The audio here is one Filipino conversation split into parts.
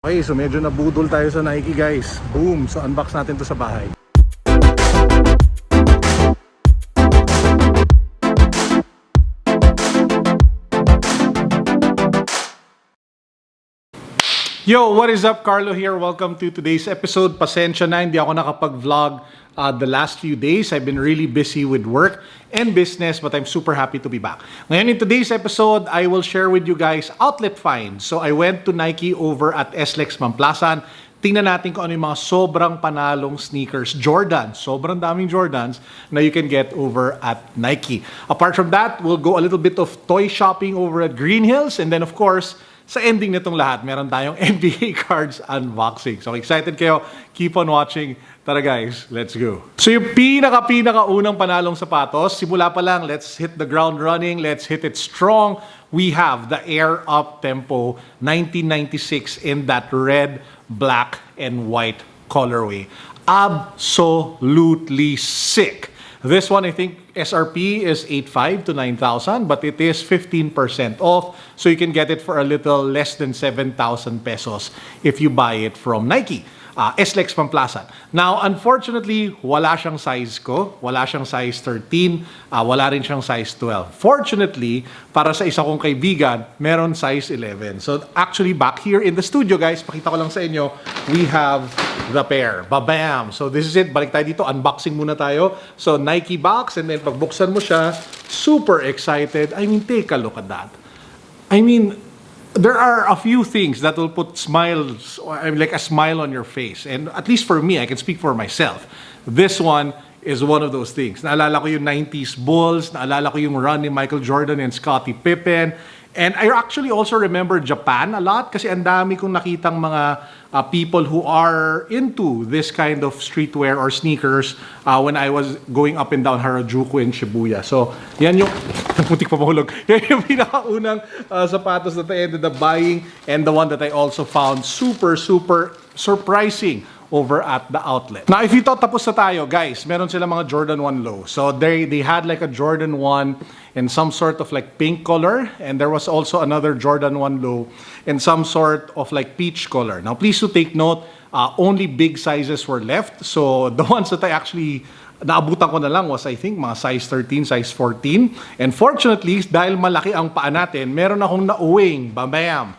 Okay, so medyo nabudol tayo sa Nike guys. Boom! So unbox natin to sa bahay. Yo, what is up? Carlo here. Welcome to today's episode. Pasensya na, hindi ako nakapag-vlog the last few days. I've been really busy with work and business, but I'm super happy to be back. Ngayon, in today's episode, I will share with you guys outlet finds. So I went to Nike over at SLEX Mamplasan. Tingnan natin kung ano yung mga sobrang panalong sneakers. Jordan, sobrang daming Jordans na you can get over at Nike. Apart from that, we'll go a little bit of toy shopping over at Greenhills. And then of course, sa ending nitong lahat, meron tayong NBA cards unboxing. So excited kayo? Keep on watching. Tara guys, let's go. So yung pinaka-unang panalong sapatos, simula pa lang, let's hit the ground running, let's hit it strong. We have the Air Up Tempo 1996 in that red, black, and white colorway. Absolutely sick. This one, I think, SRP is 8,500 to 9,000, but it is 15% off. So you can get it for a little less than 7,000 pesos if you buy it from Nike. SLEX Mamplasan. Now, unfortunately, wala siyang size ko. Wala siyang size 13. Wala rin siyang size 12. Fortunately, para sa isa kong kaibigan, meron size 11. So actually, back here in the studio, guys, pakita ko lang sa inyo, we have the pair. Babam! So this is it. Balik tayo dito. Unboxing muna tayo. So Nike box, and then pagbuksan mo siya, super excited. I mean, take a look at that. I mean, there are a few things that will put smiles, like a smile on your face. And at least for me, I can speak for myself. This one is one of those things. Naalala ko yung 90s Bulls, naalala ko yung run ni Michael Jordan and Scottie Pippen. And I actually also remember Japan a lot kasi ang dami kong nakitang mga people who are into this kind of streetwear or sneakers when I was going up and down Harajuku and Shibuya. So, yan yung muntik pa mahulog. Yan yung pinakaunang sapatos that I ended up buying, and the one that I also found super surprising over at the outlet. Now, if you thought tapos na tayo, guys, meron sila mga Jordan 1 low. So they had like a Jordan 1 in some sort of like pink color, and there was also another Jordan 1 low in some sort of like peach color. Now, please to take note, only big sizes were left. So the ones that I actually naabutan ko na lang was, I think, mga size 13, size 14. And fortunately, dahil malaki ang paa natin, meron akong nauwing, bam,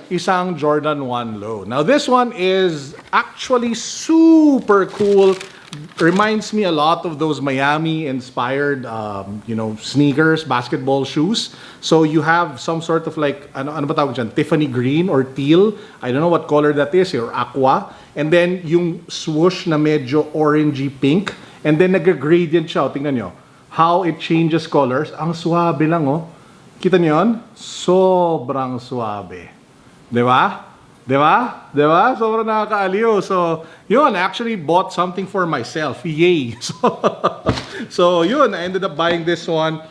isang Jordan 1 low. Now, this one is actually super cool. Reminds me a lot of those Miami-inspired, sneakers, basketball shoes. So you have some sort of like, ano ba tawag dyan? Tiffany green or teal. I don't know what color that is, or aqua. And then yung swoosh na medyo orangey pink. And then nag-gradient siya. Tingnan nyo. How it changes colors. Ang suabe lang, oh. Kita nyo yun? Sobrang suabe. Diba? Sobrang nakakaaliw. So, yun, I actually bought something for myself. Yay! So yun, I ended up buying this one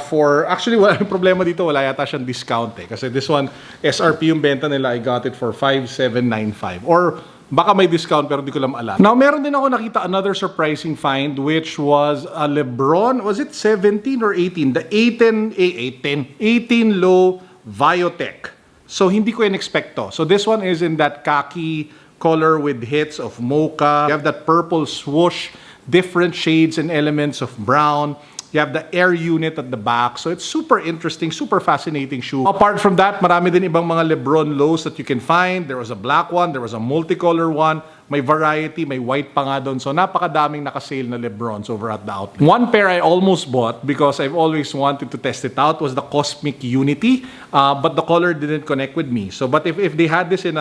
for, actually, wala yung problema dito, wala yata siyang discount eh. Kasi this one, SRP yung benta nila, I got it for 5,795. Or, baka may discount pero di ko lang alam. Now, meron din ako nakita another surprising find, which was a LeBron, was it 17 or 18? The 18 low Biotech. So, hindi ko in-expect to. So, this one is in that khaki color with hits of mocha. You have that purple swoosh, different shades and elements of brown. You have the air unit at the back. So, it's super interesting, super fascinating shoe. Apart from that, marami din ibang mga LeBron lows that you can find. There was a black one, there was a multicolor one. May variety, may white pa nga doon. So, napakadaming nakasale na LeBrons over at the outlet. One pair I almost bought because I've always wanted to test it out was the Cosmic Unity. But the color didn't connect with me. So, but if they had this in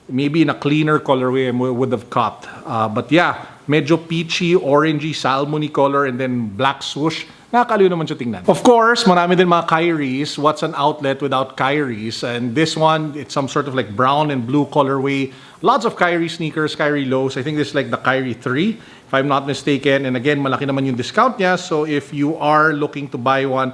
maybe in a cleaner colorway, I would have caught. But yeah, medyo peachy, orangey, salmony color, and then black swoosh. Nakakaliw naman siya tingnan. Of course, marami din mga Kyries. What's an outlet without Kyries? And this one, it's some sort of like brown and blue colorway. Lots of Kyrie sneakers, Kyrie lows. I think this is like the Kyrie 3, if I'm not mistaken. And again, malaki naman yung discount niya. So if you are looking to buy one,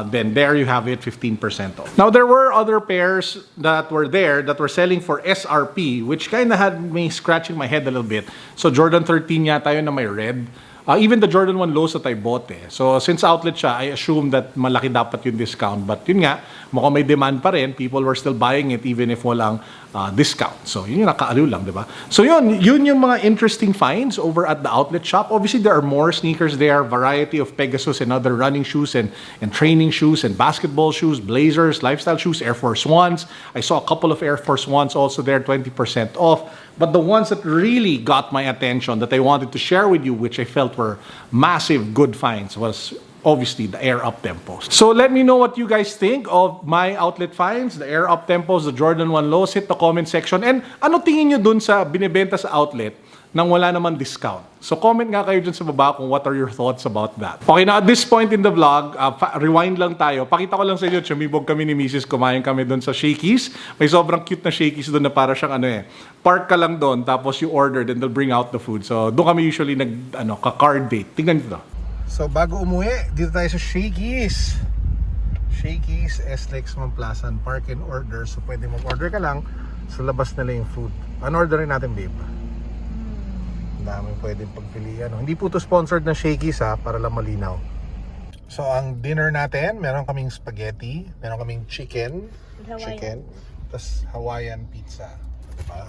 then there you have it, 15% off. Now, there were other pairs that were there that were selling for SRP, which kind of had me scratching my head a little bit. So, Jordan 13 yata yun na may red. Even the Jordan 1 lows that I bought eh. So since outlet siya, I assume that malaki dapat yung discount. But yun nga, mukhang may demand pa rin. People were still buying it even if walang discount. So, yun yung nakaaliw lang, di ba? So, yun yung mga interesting finds over at the outlet shop. Obviously, there are more sneakers there, variety of Pegasus and other running shoes and training shoes and basketball shoes, blazers, lifestyle shoes, Air Force Ones. I saw a couple of Air Force Ones also there, 20% off. But the ones that really got my attention that I wanted to share with you, which I felt were massive good finds, was obviously the Air Up Tempos. So let me know what you guys think of my outlet finds, the Air Up Tempos, the Jordan 1 Lows. Hit the comment section. And ano tingin nyo dun sa binibenta sa outlet nang wala naman discount? So comment nga kayo dun sa baba kung what are your thoughts about that. Okay, now at this point in the vlog, rewind lang tayo. Pakita ko lang sa inyo, sumibog kami ni Mrs. Kumain kami dun sa Shakey's. May sobrang cute na Shakey's dun na para siyang park ka lang dun, tapos you order, then they'll bring out the food. So doon kami usually ka-card date. Tingnan nyo to. So bago umuwi, dito tayo sa Shakey's. Shakey's, SLEX Mamplasan, park and order. So pwede mag-order ka lang, sa labas nila yung food. Ano orderin natin, babe? Ang daming pwedeng pagpilian. Hindi po to sponsored ng Shakey's para lang malinaw. So ang dinner natin, meron kaming spaghetti, meron kaming chicken, tapos Hawaiian pizza. Diba?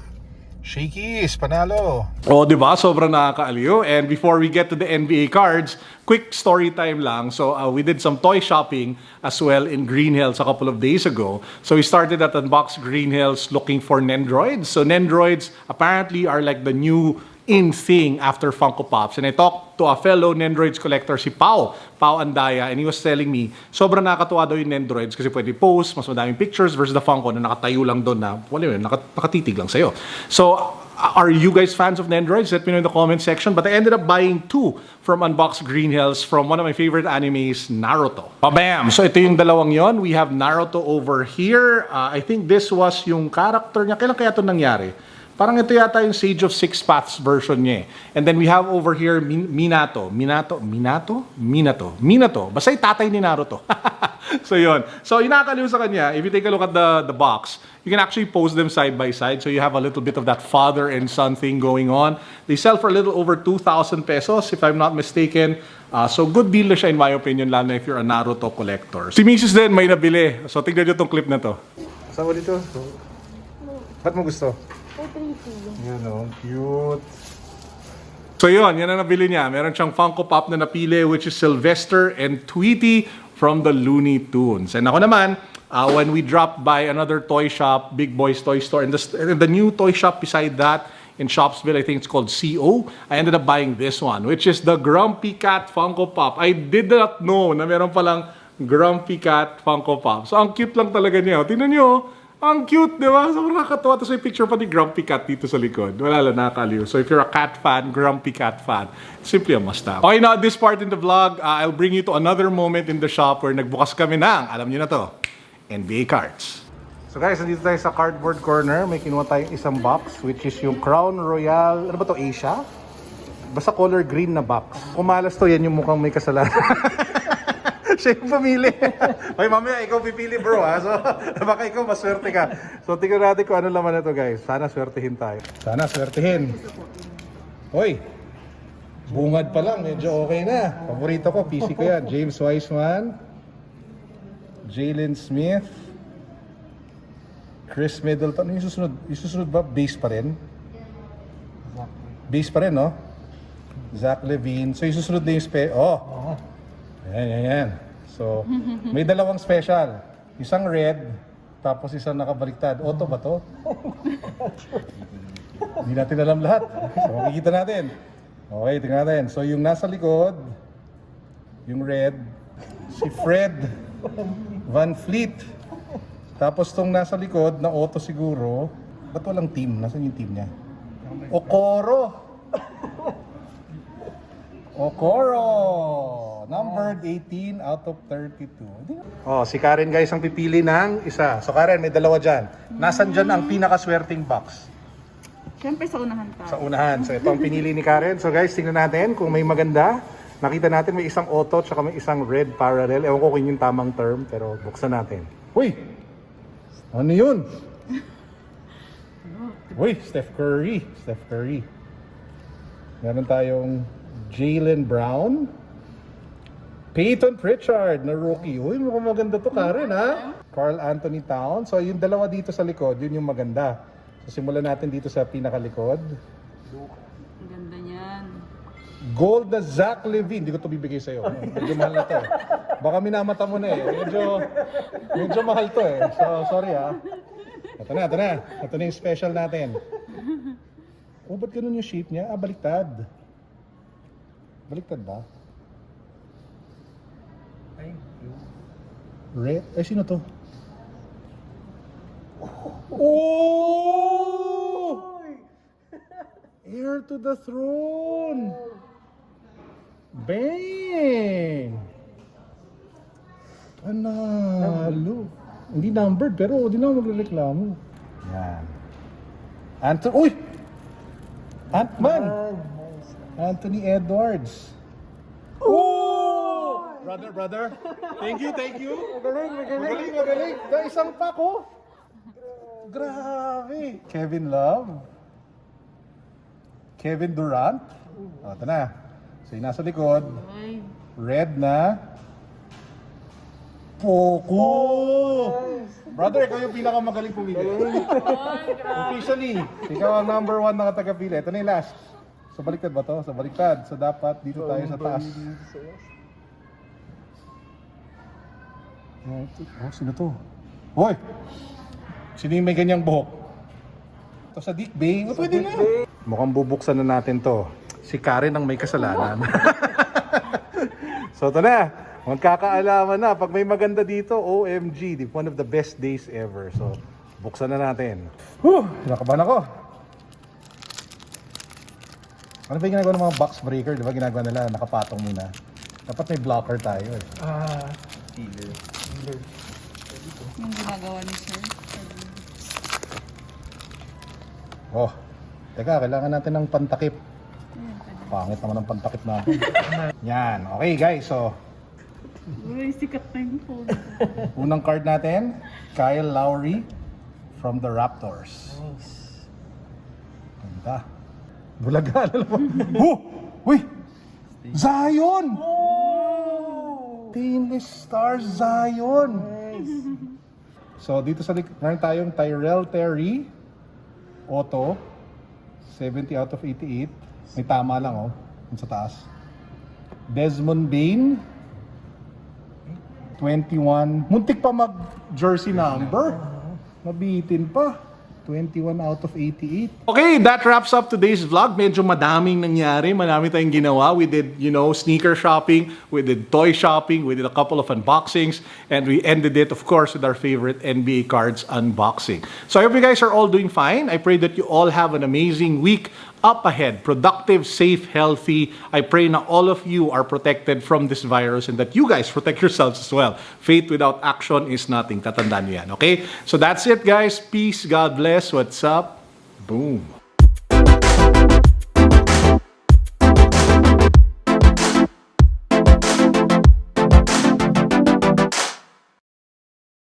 Shakey's, Panalo. Oh, di ba? Sobrang nakakaaliw. And before we get to the NBA cards, quick story time lang. So we did some toy shopping as well in Greenhills a couple of days ago. So we started at Unbox Greenhills looking for Nendroids. So Nendroids apparently are like the new in thing after Funko Pops. And I talked to a fellow Nendroids collector, si Pao Andaya, and he was telling me, sobrang nakakatuwa daw yung Nendroids kasi pwede post, mas madaming pictures versus the Funko na nakatayo lang doon na, wala yun, nakatitig lang sa'yo. So, are you guys fans of Nendroids? Let me know in the comment section. But I ended up buying 2 from Unbox Greenhills from one of my favorite animes, Naruto. Bam! So ito yung dalawang yon. We have Naruto over here. I think this was yung character niya. Kailan kaya ito nangyari? Parang ito yata yung Sage of Six Paths version niya. And then we have over here Minato. Basta yung tatay ni Naruto. So yun. So yung nakakaliw sa kanya, if you take a look at the box, you can actually pose them side by side. So you have a little bit of that father and son thing going on. They sell for a little over 2,000 pesos if I'm not mistaken. So good deal na siya in my opinion, lalo na if you're a Naruto collector. Si Mrs. din may nabili. So tignan nyo itong clip na to. Saan mo dito? Ba't mo gusto? Yan o, cute. So yun, yan ang nabili niya. Meron siyang Funko Pop na napili, which is Sylvester and Tweety from the Looney Tunes. And ako naman, when we dropped by another toy shop, Big Boys Toy Store, and the new toy shop beside that in Shopsville, I think it's called CO, I ended up buying this one, which is the Grumpy Cat Funko Pop. I did not know na meron palang Grumpy Cat Funko Pop. So ang cute lang talaga niya. Tingnan niyo, ang cute, di ba? Sobrang nakakatawa. Tapos may picture pa ni Grumpy Cat dito sa likod. Wala lang, nakakaliw. So if you're a cat fan, Grumpy Cat fan, simply a must-have. Okay, now this part in the vlog, I'll bring you to another moment in the shop where nagbukas kami ng, alam niyo na to, NBA cards. So guys, nandito tayo sa cardboard corner. May kinuha tayong isang box, which is yung Crown Royal, ano ba to, Asia? Basta color green na box. Kumalas to, yan yung mukhang may kasalanan. Siya yung pumili. Okay, mamaya, ikaw pipili bro ha. So, baka ikaw maswerte ka. So, tingnan natin kung ano laman na to guys. Sana swertihin tayo. Sana swertihin. Hoy, bungad pa lang. Medyo okay na. Paborito ko, PC ko yan. James Wiseman, Jalen Smith, Chris Middleton. Yung susunod? Yung susunod ba? Base pa rin? Base pa rin, no? Zach Levine. So, yung susunod na yung Ayan. So, may dalawang special. Isang red, tapos isang nakabaliktad. Auto ba to? Hindi natin alam lahat. So, makikita natin. Okay, tingnan natin. So, yung nasa likod, yung red, si Fred Van Fleet. Tapos tong nasa likod, na auto siguro. Ba't walang team? Nasaan yung team niya? Okoro! Numbered 18 out of 32. Oh, si Karen guys ang pipili ng isa. So Karen, may dalawa dyan. Nasaan dyan ang pinakaswerting box? Siyempre sa unahan tayo. Sa unahan. So ito ang pinili ni Karen. So guys, tingnan natin kung may maganda. Nakita natin may isang auto tsaka may isang red parallel. Ewan ko kung yung tamang term, pero buksan natin. Uy! Ano yun? Uy, Steph Curry. Meron tayong Jaylen Brown, Peyton Pritchard na rookie. Uy, mukhang maganda to Karen ha? Karl Anthony Towns. So yung dalawa dito sa likod, yun yung maganda. So simulan natin dito sa pinakalikod. Ang ganda niyan. Gold na Zach Levine. Hindi ko ito bibigay sa'yo. Medyo mahal na to eh. Baka minamata mo na eh. Medyo mahal to eh. So, sorry ah. Ito na. Ito na yung special natin. Oh, ba't ganun yung shape niya? Ah, baliktad. Baliktad ba? Red? Ay, sino to? Oh! Heir to the throne! Bang! Panalo! Hindi numbered pero hindi na magreklamo. Yan. Uy! Ant-Man! Anthony Edwards. Oh! Brother. Thank you. Magaling. Da isang pack oh. Grabe. Kevin Love. Kevin Durant. O, ito na. So, yung nasa likod. Red na. Poco! Brother, ikaw yung pinakamagaling pumili. Officially, ikaw ang number 1 na katagapili. Ito na yung last. So, baliktad ba to? So, baliktad. So, dapat dito tayo sa taas. Oh, sino to? Hoy! Sino yung may ganyang buhok? Ito sa Dick Bay. Oh, pwede na. Mukhang bubuksan na natin to. Si Karen ang may kasalanan. So, ito na. Magkakaalaman na. Pag may maganda dito, OMG. One of the best days ever. So, buksan na natin. Nakabahan ako. Ano ba yung ginagawa ng mga box breaker? Di ba ginagawa nila? Nakapatong muna. Dapat may blocker tayo eh. Sealer. Yung ginagawa ni Sir. Oh, teka, kailangan natin ng pantakip. Pangit naman ang pantakip natin. Yan, okay guys, so Uy, sikat na yung phone. unang card natin, Kyle Lowry from the Raptors. Ganda. Bulaga, alam mo. Uy! Zion! Stainless Stars Zion! So, dito sa meron tayong Tyrell Terry, Auto, 70 out of 88. May tama lang oh, yun sa taas. Desmond Bain, 21. Muntik pa mag-jersey number. Mabitin pa. 21 out of 88. Okay, that wraps up today's vlog. Medyo madaming nangyari. Marami tayong ginawa. We did, sneaker shopping. We did toy shopping. We did a couple of unboxings. And we ended it, of course, with our favorite NBA cards unboxing. So I hope you guys are all doing fine. I pray that you all have an amazing week up ahead. Productive, safe, healthy. I pray na all of you are protected from this virus and that you guys protect yourselves as well. Faith without action is nothing. Tatandaan nyo yan, okay? So that's it, guys. Peace. God bless. What's up? Boom.